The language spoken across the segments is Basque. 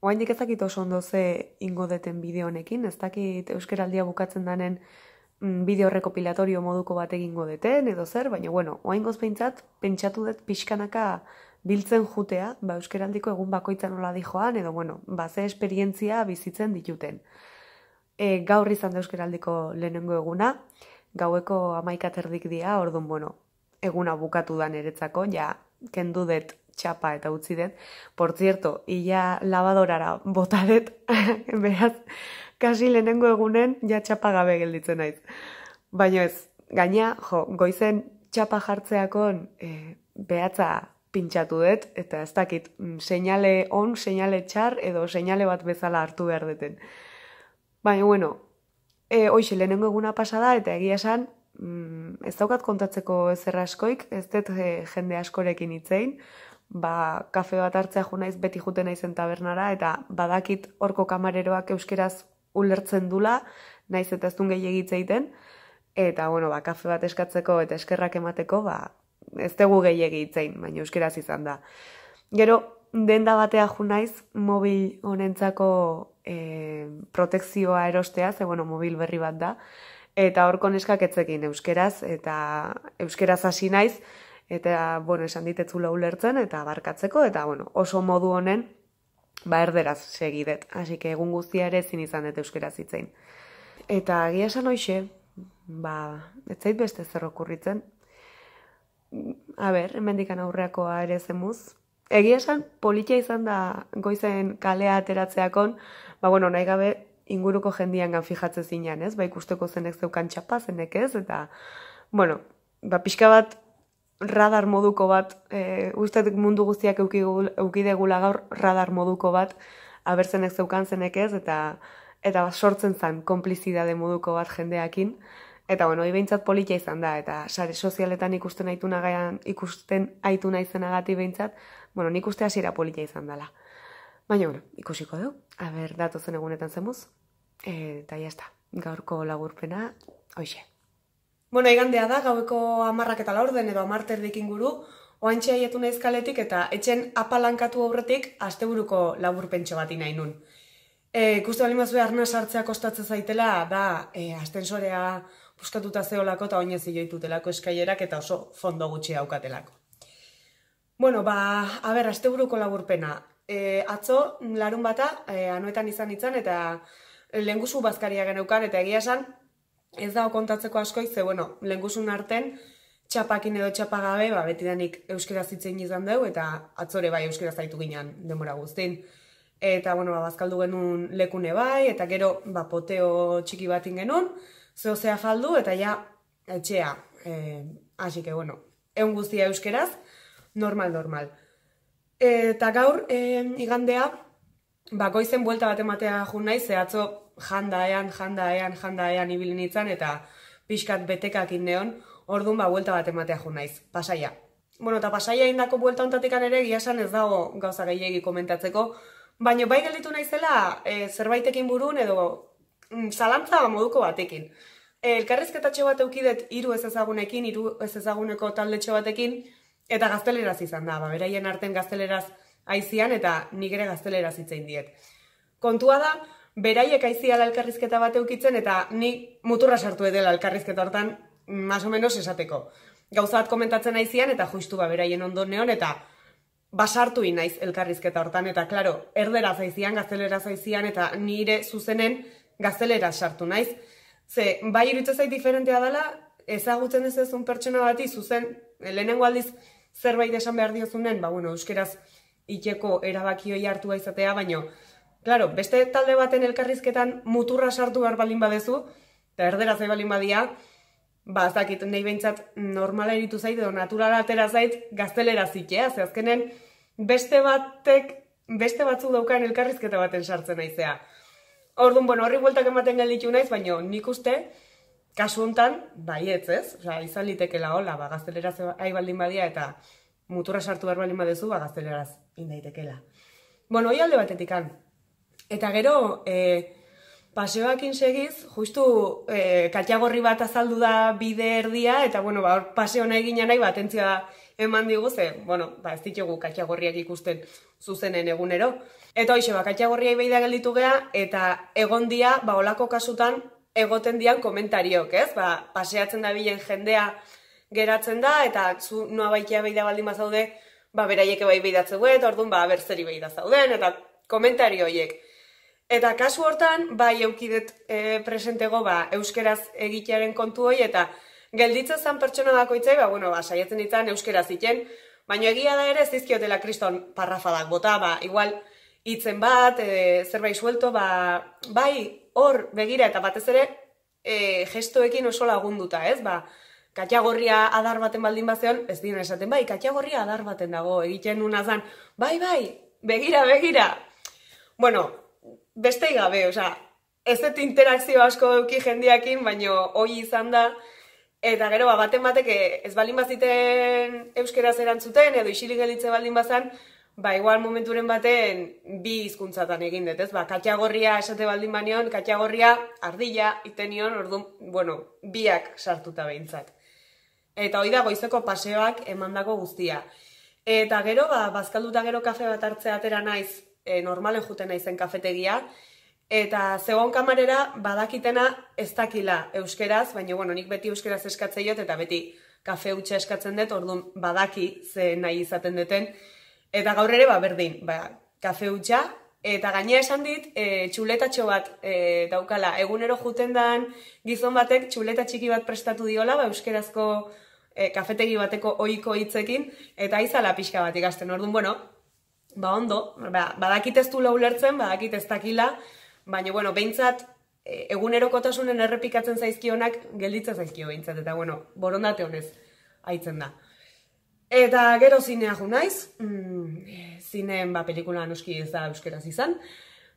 Oraindik ez dakit oso ondo ze ingo deten bideo honekin, ez dakit euskaraldia bukatzen danen bideo rekopilatorio moduko bat egingo deten, edo zer, baina bueno, oraingoz behintzat, pentsatu dut pixkanaka biltzen jutea, euskaraldiko egun bakoitza nola dijoan, edo bueno, ze esperientzia bizitzen dituten. Gaur izan da euskaraldiko lehenengo eguna, gaueko 11 dira, orduan, bueno, eguna bukatu da niretzako, ja, kendu dut txapa eta utzi dut. Por cierto, ia lavadorara bota dut, beraz, kasi lehenengo egunen ja txapa gabe gelditzen naiz. Baina ez, gaina, goizen txapa jartzeakon behatza pintxatu dut, eta ez dakit, seinale on, seinale txar, edo seinale bat bezala hartu behar duten. Baina, bueno, hoxe lehenengo eguna pasada, eta egia esan, ez daukat kontatzeko ezer askoik, ez dut jende askorekin hitzein, kafe bat hartzea jo naiz beti juten naizen tabernara, eta badakit horko kamareroak euskeraz ulertzen dula, naiz eta ez duen gehiagitze egiten, eta, bueno, kafe bat eskatzeko eta eskerrak emateko, ez dugu gehiagitzein, baina euskeraz izan da. Gero, denda batea jo naiz, mobil honentzako protekzioa erostea, ze, bueno, mobil berri bat da, eta horko neskak etzekin euskeraz, eta euskeraz hasi naiz, eta, bueno, esan ditetzula ulertzen, eta barkatzeko, eta, bueno, oso modu honen, erderaz segidet. Hasi que egun guztia ere ezin izan dut euskeraz hitzein. Eta egia esan hoxe, ez zait beste zer okurritzen. Hemendikan aurreakoa ere zemuz. Egia esan, politia izan da goizen kalea ateratzeakon, bueno, nahi gabe inguruko jendiangan fijatzen zinean, ez? Ikusteko zenek zeukan txapa, zenek ez, eta, bueno, pixka bat radar moduko bat, uste mundu guztiak eukidegula gaur radar moduko bat, abertzenek zeukan zenek ez, eta sortzen zen konplizidade moduko bat jendeakin, eta bueno, behintzat politia izan da, eta sare sozialetan ikusten aitu naizenagatik behintzat, bueno, nik uste hasiera politia izan dela. Baina, bueno, ikusiko du, datozen egunetan zemuz, eta jazta, gaurko laburpena, hoxe. Bueno, igandea da, gaueko 10:00 edo 10:30 inguru, oantxe haietu naiz kaletik eta etxen apalankatu aurretik asteburuko laburpentxo bat nahi nun. Ikuste bali mazue arna sartzea kostatzen zaitela, astensorea puskatuta zeolako eta oinez joitutelako eskailerak eta oso fondo gutxi daukatelako. Bueno, asteburuko laburpena. Atzo, larun bata, anuetan izan eta lehengusu bazkaria geneukan, eta egia esan, ez dago kontatzeko askoik, ze, bueno, lehengusun arten, txapakin edo txapagabe, betidanik euskeraz hitzein izan dugu, eta atzore bai euskeraz zaitu ginen denbora guztin. Eta, bueno, bazkaldu genuen lekune bai, eta gero, poteo txiki batin genuen, zehozea faldu, eta ja, etxea. Así que, bueno, egun guztia euskeraz, normal. Eta gaur, igandea, goizen buelta bat ematea jun nahi, ze atzo jandaean ibili nintzen, eta pixkat betekakin neon, orduan buelta bat ematea jun naiz, Pasaia. Bueno, eta Pasaia indako buelta ontatikan ere, giasan ez dago gauza gehiegi komentatzeko, baina bai gelditu naizela zerbaitekin burun edo zalantza moduko batekin. Elkarrizketatxo bat eukidet 3 ez ezagunekin, 3 ez ezaguneko taldetxo batekin, eta gazteleraz izan da, beraien arten gazteleraz aizian, eta nik ere gazteleraz hitzein diet. Kontua da, beraiek aiziala elkarrizketa bat eukitzen, eta nik muturra sartu edela elkarrizketa hortan, más o menos esateko. Gauza bat komentatzen aizian, eta justu beraien ondo neon, eta basartu naiz elkarrizketa hortan, eta klaro, erderaz aizian, gazteleraz aizian, eta nire zuzenen gazteleraz sartu naiz. Ze, bai iruditzen zait diferentea dela, ezagutzen ez ezun pertsona bati zuzen, lehenengo aldiz zerbait esan behar diozunen, bueno, euskeraz itxeko erabakioi hartua izatea, baino, claro, beste talde baten elkarrizketan muturra sartu behar balin badezu, eta erderaz balin badia, ez dakit, nahi behintzat normala eritu zait, edo naturala atera zait, gaztelera zitea, ze azkenen beste batzu daukan elkarrizketa baten sartzen naizea. Orduan, bueno, horri bueltak ematen gelditu naiz, baina nik uste, kasu hontan, baietz ez, izan litekela hola, gazteleraz ari baldin badia, eta muturra sartu behar baldin badezu, gazteleraz indaitekela. Bueno, hoi alde batetikan. Eta gero, paseoakin segiz, justu katxagorri bat azaldu da bide erdia, eta bueno, paseo nahi ginen nahi, atentzioa eman digu, bueno, ez ditugu katxagorriak ikusten zuzenen egunero. Eta hoxe, katxagorriai behi da gelditu geha, eta egon dia, olako kasutan, egoten dian komentariok, ez? Paseatzen da bilen jendea geratzen da, eta zu noa baikia behi da baldin bazaude, beraieke bai behi datzeu, eta orduan, berzeri behi da zauden, eta komentario horiek. Eta kasu hortan, eukidet presentego, euskeraz egitearen kontu hoi, eta gelditzen zan pertsona bakoitzai, saiatzen ditzen euskeraz iten, baina egia da ere ez dizkiotela kriston parrafadak bota, igual hitzen bat, zerbait suelto, hor begira eta batez ere gestoekin oso lagunduta, ez? Katxagorria adar baten baldin bazeon, ez dira esaten, katxagorria adar baten dago, egiten nuna zan, begira, begira. Bueno, beste gabe, ez dut interakzio asko duki jendiakin, baina hoi izan da, eta gero, baten batek ez baldin baziten euskeraz erantzuten, edo isilik gelitze baldin bazan, igual momenturen baten bi hizkuntzatan egin dut, ez? Katxagorria esate baldin banion, katxagorria ardilla iten nion, orduan, biak sartuta behintzat. Eta hoi da goizeko paseoak emandako guztia. Eta gero, bazkalduta gero kafe bat hartzea atera naiz, normalen juten naizen kafetegia, eta zegoen kamarera badakitena ez dakila euskeraz, baina nik beti euskeraz eskatzei jot, eta beti kafe hutsa eskatzen dut, orduan badaki ze nahi izaten duten, eta gaur ere berdin, kafe hutsa, eta gainea esan dit, txuletatxo bat daukala, egunero juten dan gizon batek txuleta txiki bat prestatu diola, euskerazko kafetegi bateko ohiko hitzekin, eta izala pixka bat ikasten, orduan, ondo, badakit ez du ulertzen, badakit ez dakila, baina, behintzat, egunerokotasunen errepikatzen zaizkionak gelditzen zaizkio behintzat, eta, borondate honez haitzen da. Eta gero zinea jo naiz, zineen pelikula noski ez da euskeraz izan,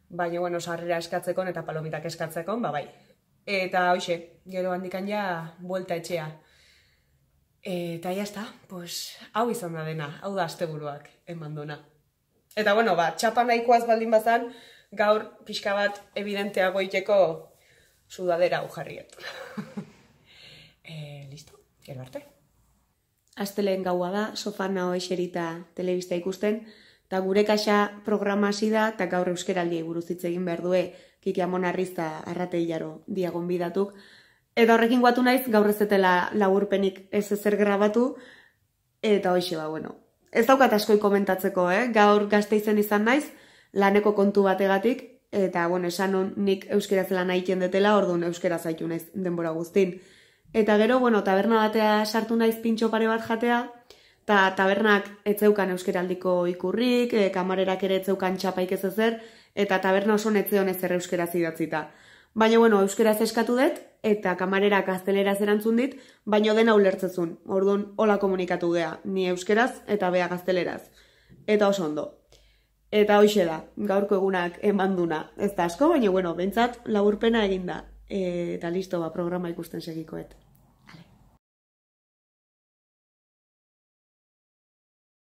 baina, sarrera eskatzekon eta palomitak eskatzekon, bai. Eta hoxe, gero handikan ja, buelta etxea. Eta jazta, hau izan da dena, hau da asteburuak eman duna. Eta, txapa nahikoaz baldin bazan, gaur pixka bat evidenteago iteko sudadera hau jarriet. Listo, gero arte. Astelehen gaua da, sofan naho eserita telebista ikusten, eta gure kaxa programa hasi da, eta gaur euskeraldiei buruz hitz egin behar due, Kiki Amon Arrizta arratei jaro diagon bidatuk. Eta horrekin guatu naiz, gaur ez zetela laburpenik ez ezer grabatu, eta hoxe ez daukat askoi komentatzeko, gaur Gasteizen izan naiz, laneko kontu bategatik, eta esan hon nik euskeraz lan egiten detela, orduan euskeraz haitu naiz denbora guztin. Eta gero, taberna batea sartu naiz pintxo pare bat jatea, eta tabernak etzeukan euskeraldiko ikurrik, kamarerak ere etzeukan txapaik ez ezer, eta taberna oso netzeon ezer euskeraz idatzita. Baina, euskeraz eskatu dut, eta kamarerak gazteleraz erantzun dit, baina dena ulertzezun. Orduan, hola komunikatu gea, ni euskeraz eta bea gazteleraz. Eta oso ondo. Eta hoxe da, gaurko egunak emanduna. Ez da asko, baina, behintzat, laburpena eginda. Eta listo, programa ikusten segikoet.